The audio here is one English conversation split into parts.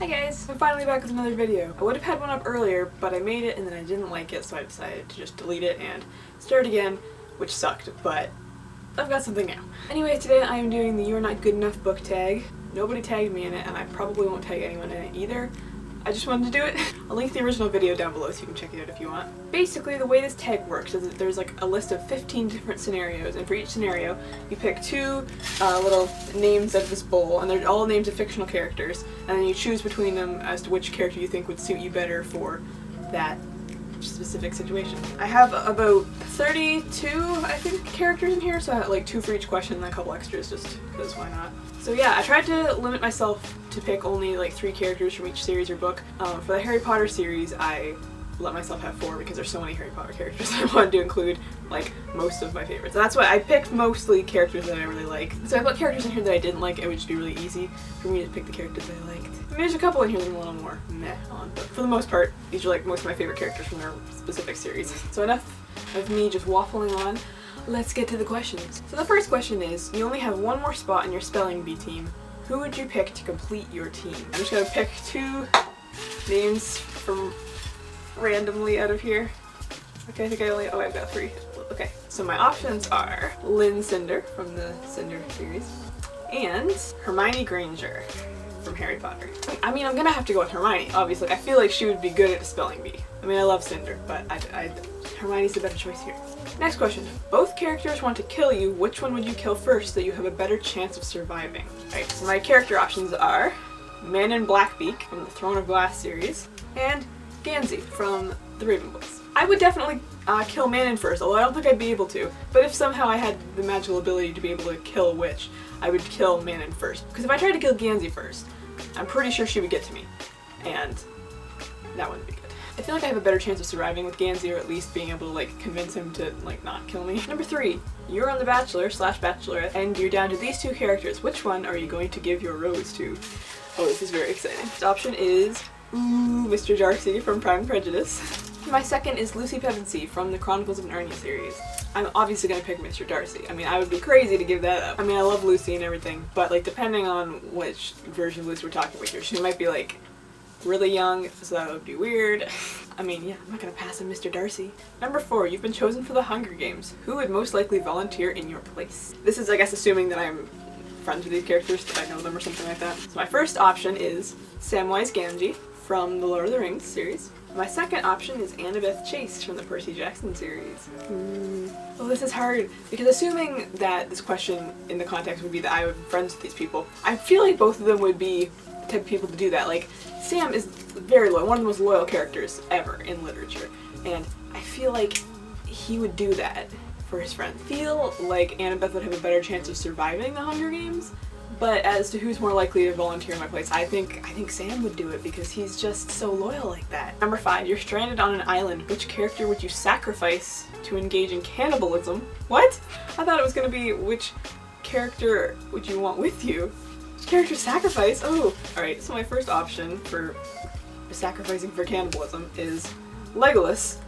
Hi guys! I'm finally back with another video. I would have had one up earlier, but I made it and then I didn't like it, so I decided to just delete it and start again, which sucked, but I've got something now. Anyway, today I am doing the You're Not Good Enough book tag. Nobody tagged me in it, and I probably won't tag anyone in it either. I just wanted to do it. I'll link the original video down below so you can check it out if you want. Basically, the way this tag works is that there's like a list of 15 different scenarios, and for each scenario, you pick two little names out of this bowl, and they're all names of fictional characters, and then you choose between them as to which character you think would suit you better for that specific situation. I have about 32, I think, characters in here, so I have like 2 for each question and a couple extras just because why not. So yeah, I tried to limit myself to pick only like 3 characters from each series or book. For the Harry Potter series, I let myself have 4 because there's so many Harry Potter characters I wanted to include like most of my favorites. And that's why I picked mostly characters that I really like. So I put characters in here that I didn't like. It would just be really easy for me to pick the characters that I liked. I mean, there's a couple in here that I'm a little more meh on, but for the most part, these are like most of my favorite characters from their specific series. So enough of me just waffling on. Let's get to the questions. So the first question is, you only have 1 more spot in your spelling bee team. Who would you pick to complete your team? I'm just gonna pick 2 names from randomly out of here. Okay, I think I've got 3. Okay, so my options are Lynn Cinder from the Cinder series and Hermione Granger from Harry Potter. I mean, I'm gonna have to go with Hermione, obviously. I feel like she would be good at a spelling bee. I mean, I love Cinder, but Hermione's the better choice here. Next question. Both characters want to kill you. Which one would you kill first so you have a better chance of surviving? Right, so my character options are Manon Blackbeak from the Throne of Glass series and Gansey from the Raven Boys. I would definitely kill Manon first, although I don't think I'd be able to. But if somehow I had the magical ability to be able to kill a witch, I would kill Manon first. Because if I tried to kill Gansey first, I'm pretty sure she would get to me. And that wouldn't be good. I feel like I have a better chance of surviving with Gansey, or at least being able to like convince him to like not kill me. Number 3. You're on The Bachelor / Bachelorette, and you're down to these 2 characters. Which one are you going to give your rose to? Oh, this is very exciting. The option is Mr. Darcy from Pride and Prejudice. My second is Lucy Pevensey from the Chronicles of Narnia series. I'm obviously gonna pick Mr. Darcy. I mean, I would be crazy to give that up. I mean, I love Lucy and everything, but like depending on which version of Lucy we're talking about here, she might be like really young, so that would be weird. I mean, yeah, I'm not gonna pass on Mr. Darcy. Number 4, you've been chosen for the Hunger Games. Who would most likely volunteer in your place? This is, I guess, assuming that I'm friends with these characters, that I know them or something like that. So my first option is Samwise Gamgee from the Lord of the Rings series. My second option is Annabeth Chase from the Percy Jackson series. Oh, this is hard, because assuming that this question in the context would be that I would be friends with these people, I feel like both of them would be the type of people to do that. Like, Sam is very loyal, one of the most loyal characters ever in literature, and I feel like he would do that for his friends. I feel like Annabeth would have a better chance of surviving the Hunger Games, but as to who's more likely to volunteer in my place, I think Sam would do it because he's just so loyal like that. Number 5, you're stranded on an island. Which character would you sacrifice to engage in cannibalism? What? I thought it was gonna be which character would you want with you? Which character sacrifice? Oh! Alright, so my first option for sacrificing for cannibalism is Legolas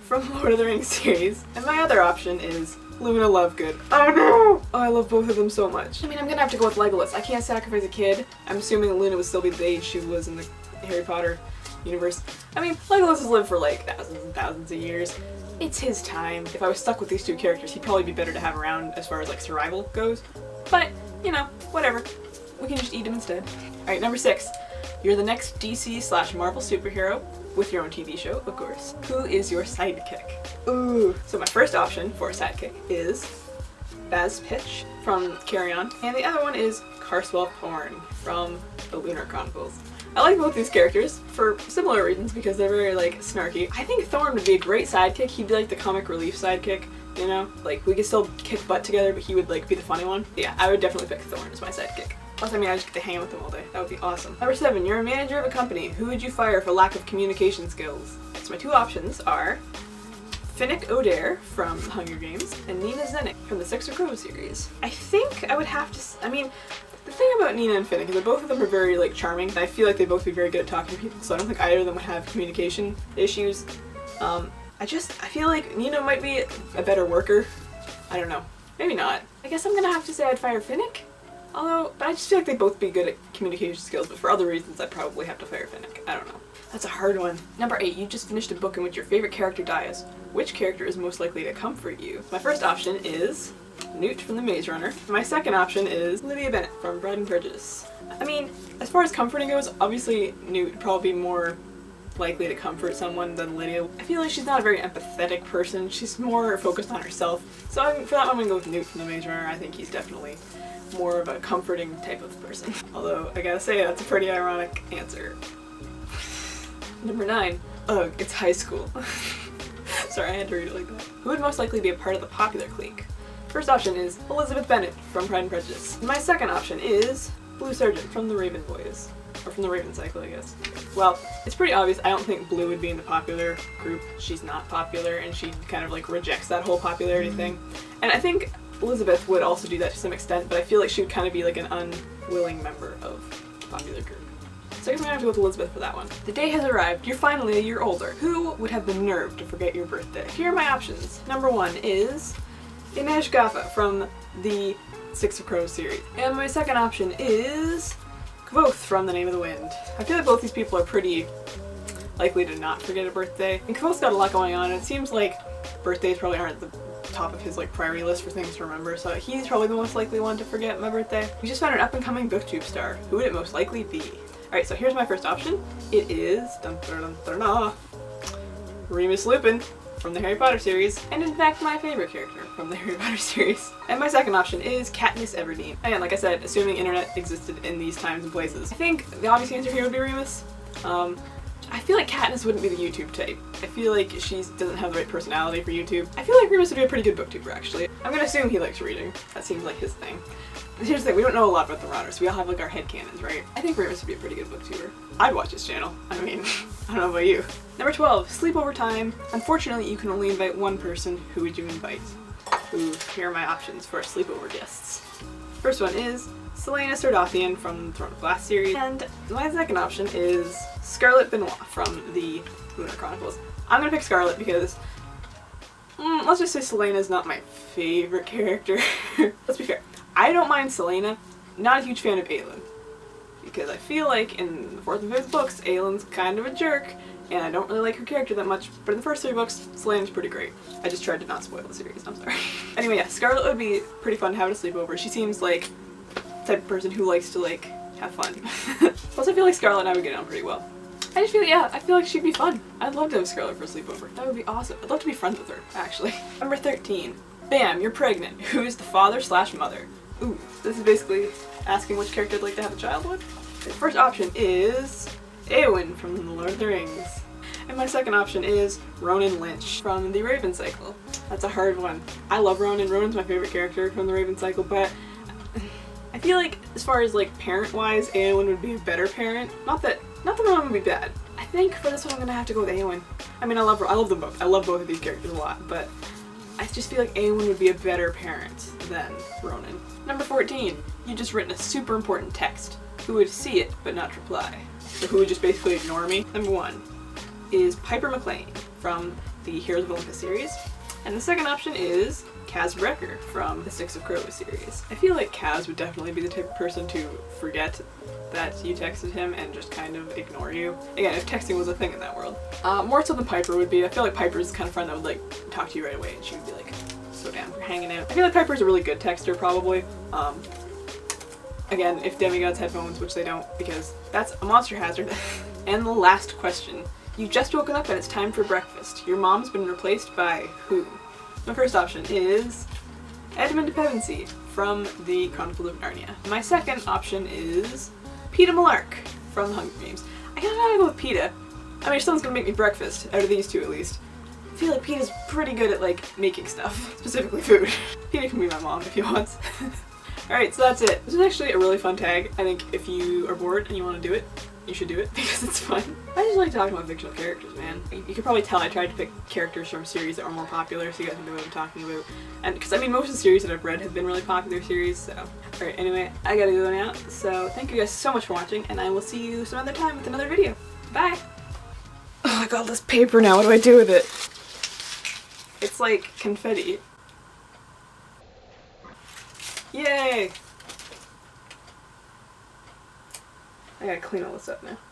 from Lord of the Rings series. And my other option is Luna Lovegood. Oh no! Oh, I love both of them so much. I mean, I'm gonna have to go with Legolas. I can't sacrifice a kid. I'm assuming Luna would still be the age she was in the Harry Potter universe. I mean, Legolas has lived for like thousands and thousands of years. It's his time. If I was stuck with these 2 characters, he'd probably be better to have around as far as like survival goes. But, you know, whatever. We can just eat him instead. Alright, number 6. You're the next DC / Marvel superhero, with your own TV show, of course. Who is your sidekick? Ooh. So my first option for a sidekick is Baz Pitch from Carry On, and the other one is Carswell Thorne from the Lunar Chronicles. I like both these characters for similar reasons because they're very like snarky. I think Thorne would be a great sidekick. He'd be like the comic relief sidekick, you know? Like we could still kick butt together, but he would like be the funny one. Yeah, I would definitely pick Thorne as my sidekick. Plus, I mean, I just get to hang out with them all day. That would be awesome. Number 7, you're a manager of a company. Who would you fire for lack of communication skills? So my 2 options are Finnick Odair from The Hunger Games and Nina Zennick from the Six of Crows series. I think I would have to, I mean, the thing about Nina and Finnick is that both of them are very like charming. I feel like they'd both be very good at talking to people, so I don't think either of them would have communication issues. I feel like Nina might be a better worker. I don't know. Maybe not. I guess I'm gonna have to say I'd fire Finnick. But I just feel like they'd both be good at communication skills, but for other reasons I'd probably have to fire Finnick. I don't know. That's a hard one. Number 8, you just finished a book in which your favorite character dies. Which character is most likely to comfort you? My first option is Newt from The Maze Runner. My second option is Lydia Bennet from Pride and Prejudice. I mean, as far as comforting goes, obviously Newt would probably be more likely to comfort someone than Lydia. I feel like she's not a very empathetic person. She's more focused on herself. So for that one, I'm gonna go with Newt from The Maze Runner. I think he's definitely more of a comforting type of person. Although, I gotta say, that's a pretty ironic answer. Number 9. Ugh, it's high school. Sorry, I had to read it like that. Who would most likely be a part of the popular clique? First option is Elizabeth Bennet from Pride and Prejudice. My second option is Blue Sergeant from the Raven Boys. Or from the Raven Cycle, I guess. Well, it's pretty obvious. I don't think Blue would be in the popular group. She's not popular, and she kind of like rejects that whole popularity thing. And I think Elizabeth would also do that to some extent, but I feel like she would kind of be like an unwilling member of the popular group. So I guess I'm gonna have to go with Elizabeth for that one. The day has arrived. You're finally a year older. Who would have the nerve to forget your birthday? Here are my options. Number 1 is Inej Gaffa from the Six of Crows series. And my second option is Kvothe from The Name of the Wind. I feel like both these people are pretty likely to not forget a birthday. And Kvothe's got a lot going on, and it seems like birthdays probably aren't the top of his like priority list for things to remember, so he's probably the most likely one to forget my birthday. We just found an up-and-coming booktube star. Who would it most likely be? Alright, so here's my first option. It is Remus Lupin from the Harry Potter series, and in fact my favorite character from the Harry Potter series. And my second option is Katniss Everdeen. Again, like I said, assuming internet existed in these times and places. I think the obvious answer here would be Remus. I feel like Katniss wouldn't be the YouTube type. I feel like she doesn't have the right personality for YouTube. I feel like Remus would be a pretty good booktuber, actually. I'm gonna assume he likes reading. That seems like his thing. Here's the thing, we don't know a lot about the Marauders, so we all have like our headcanons, right? I think Remus would be a pretty good booktuber. I'd watch his channel. I mean, I don't know about you. Number 12, sleepover time. Unfortunately, you can only invite one person. Who would you invite? Ooh, here are my options for sleepover guests. First one is Selena Sardothian from the Throne of Glass series, and my second option is Scarlett Benoit from the Lunar Chronicles. I'm gonna pick Scarlett because, let's just say Selena's not my favorite character. Let's be fair. I don't mind Selena, not a huge fan of Aelin, because I feel like in the 4th and 5th books, Aelin's kind of a jerk, and I don't really like her character that much, but in the first 3 books, Selena's pretty great. I just tried to not spoil the series, I'm sorry. Anyway, yeah, Scarlett would be pretty fun to have a sleepover. She seems like the type of person who likes to, like, have fun. Plus, I feel like Scarlett and I would get on pretty well. I just feel, I feel like she'd be fun. I'd love to have Scarlett for a sleepover. That would be awesome. I'd love to be friends with her, actually. Number 13. Bam, you're pregnant. Who is the father/mother? Ooh, this is basically asking which character I'd like to have a child with. The first option is Éowyn from The Lord of the Rings. And my second option is Ronan Lynch from The Raven Cycle. That's a hard one. I love Ronan. Ronan's my favorite character from The Raven Cycle, but I feel like as far as like parent-wise, Éowyn would be a better parent. Not that Ronan would be bad. I think for this one I'm gonna have to go with Éowyn. I mean, I love them both. I love both of these characters a lot, but I just feel like Éowyn would be a better parent than Ronan. Number 14. You just written a super important text. Who would see it but not reply? So who would just basically ignore me? Number 1 is Piper McLean from the Heroes of Olympus series. And the second option is Kaz Brekker from the Six of Crows series. I feel like Kaz would definitely be the type of person to forget that you texted him and just kind of ignore you. Again, if texting was a thing in that world. More so than Piper would be. I feel like Piper's the kind of friend that would like talk to you right away and she would be like so down for hanging out. I feel like Piper's a really good texter probably. Again, if demigods had phones, which they don't because that's a monster hazard. And the last question. You've just woken up and it's time for breakfast. Your mom's been replaced by who? My first option is Edmund de Pevensey from the Chronicles of Narnia. My second option is Peeta Mellark from the Hunger Games. I kinda gotta go with Peeta. I mean, if someone's gonna make me breakfast, out of these two at least. I feel like Peeta's pretty good at like making stuff, specifically food. Peeta can be my mom if he wants. Alright, so that's it. This is actually a really fun tag. I think if you are bored and you want to do it, you should do it because it's fun. I just like talking about fictional characters, man. You can probably tell I tried to pick characters from series that were more popular so you guys know what I'm talking about. And because I mean most of the series that I've read have been really popular series, so. Alright, anyway, I gotta go now. So thank you guys so much for watching and I will see you some other time with another video. Bye! Oh, I got all this paper now, what do I do with it? It's like confetti. Yay! I gotta clean all this up now.